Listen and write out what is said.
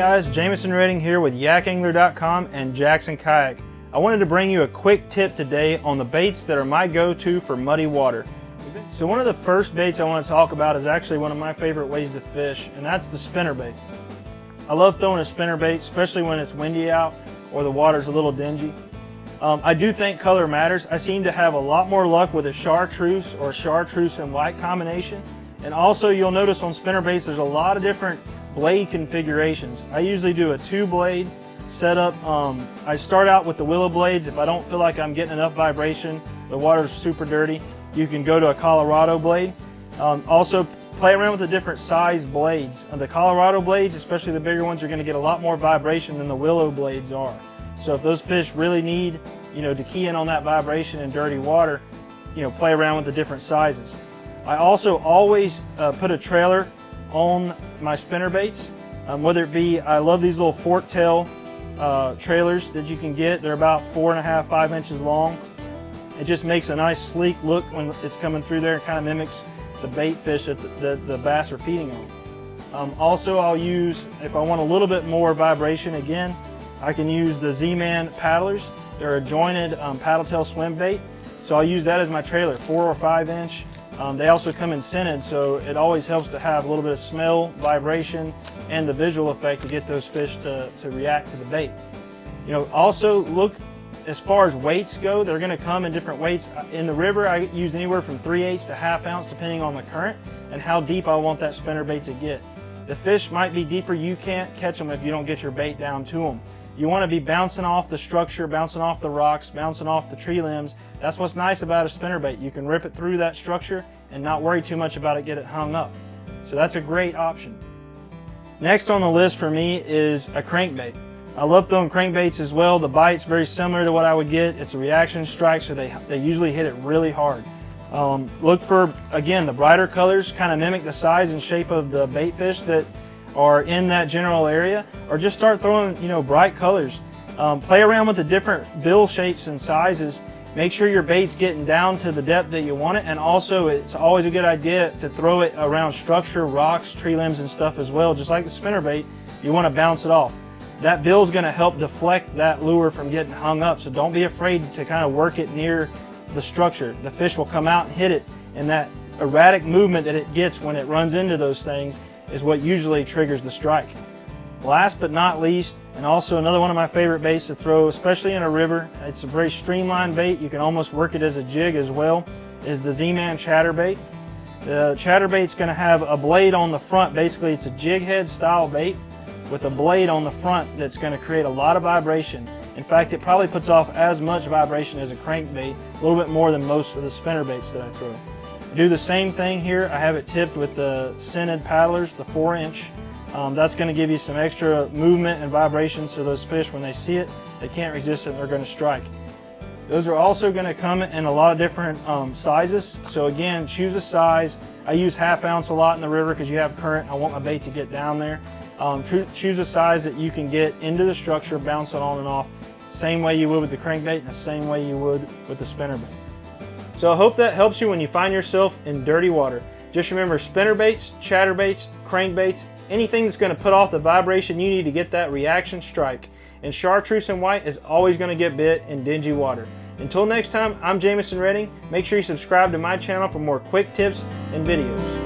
guys, Jameson Redding here with yakangler.com and Jackson Kayak. I wanted to bring you a quick tip today on the baits that are my go-to for muddy water. So one of the first baits I want to talk about is actually one of my favorite ways to fish, and that's the spinner bait. I love throwing a spinner bait, especially when it's windy out or the water's a little dingy. I do think color matters. I seem to have a lot more luck with a chartreuse or chartreuse and white combination. And also you'll notice on spinner baits there's a lot of different blade configurations. I usually do a 2-blade setup. I start out with the willow blades. If I don't feel like I'm getting enough vibration, the water's super dirty, you can go to a Colorado blade. Also play around with the different size blades. The Colorado blades, especially the bigger ones, are going to get a lot more vibration than the willow blades are. So if those fish really need, to key in on that vibration in dirty water, play around with the different sizes. I also always put a trailer on my spinner baits, whether it be, I love these little fork tail trailers that you can get. They're about 4.5 to 5 inches long. It just makes a nice sleek look when it's coming through there. It kind of mimics the bait fish that the bass are feeding on. Also, I'll use, if I want a little bit more vibration, again, I can use the Z-Man paddlers. They're a jointed paddle tail swim bait, so I'll use that as my trailer, 4 or 5 inch. They also come in scented, so it always helps to have a little bit of smell, vibration, and the visual effect to get those fish to react to the bait. Also look, as far as weights go, they're going to come in different weights. In the river, I use anywhere from 3/8 to ½ ounce, depending on the current and how deep I want that spinner bait to get. The fish might be deeper. You can't catch them if you don't get your bait down to them. You want to be bouncing off the structure, bouncing off the rocks, bouncing off the tree limbs. That's what's nice about a spinner bait. You can rip it through that structure and not worry too much about it, get it hung up. So that's a great option. Next on the list for me is a crankbait. I love throwing crankbaits as well. The bite's very similar to what I would get. It's a reaction strike, so they usually hit it really hard. Look for, again, the brighter colors, kind of mimic the size and shape of the bait fish that are in that general area, or just start throwing, bright colors. Play around with the different bill shapes and sizes. Make sure your bait's getting down to the depth that you want it, and also it's always a good idea to throw it around structure, rocks, tree limbs, and stuff as well. Just like the spinner bait, you want to bounce it off. That bill's going to help deflect that lure from getting hung up, so don't be afraid to kind of work it near the structure. The fish will come out and hit it, and that erratic movement that it gets when it runs into those things is what usually triggers the strike. Last but not least, and also another one of my favorite baits to throw, especially in a river, it's a very streamlined bait, you can almost work it as a jig as well, is the Z-Man chatterbait. The chatterbait's going to have a blade on the front. Basically, it's a jig head style bait with a blade on the front that's going to create a lot of vibration. In fact, it probably puts off as much vibration as a crankbait, a little bit more than most of the spinner baits that I throw. I do the same thing here. I have it tipped with the scented paddlers, the 4-inch. That's going to give you some extra movement and vibration, so those fish, when they see it, they can't resist it and they're going to strike. Those are also going to come in a lot of different sizes. So again, choose a size. I use ½ ounce a lot in the river because you have current. I want my bait to get down there. Choose a size that you can get into the structure, bounce it on and off, same way you would with the crankbait and the same way you would with the spinner bait. So I hope that helps you when you find yourself in dirty water. Just remember, spinner baits, chatterbaits, crankbaits, anything that's going to put off the vibration you need to get that reaction strike. And chartreuse and white is always going to get bit in dingy water. Until next time, I'm Jameson Redding. Make sure you subscribe to my channel for more quick tips and videos.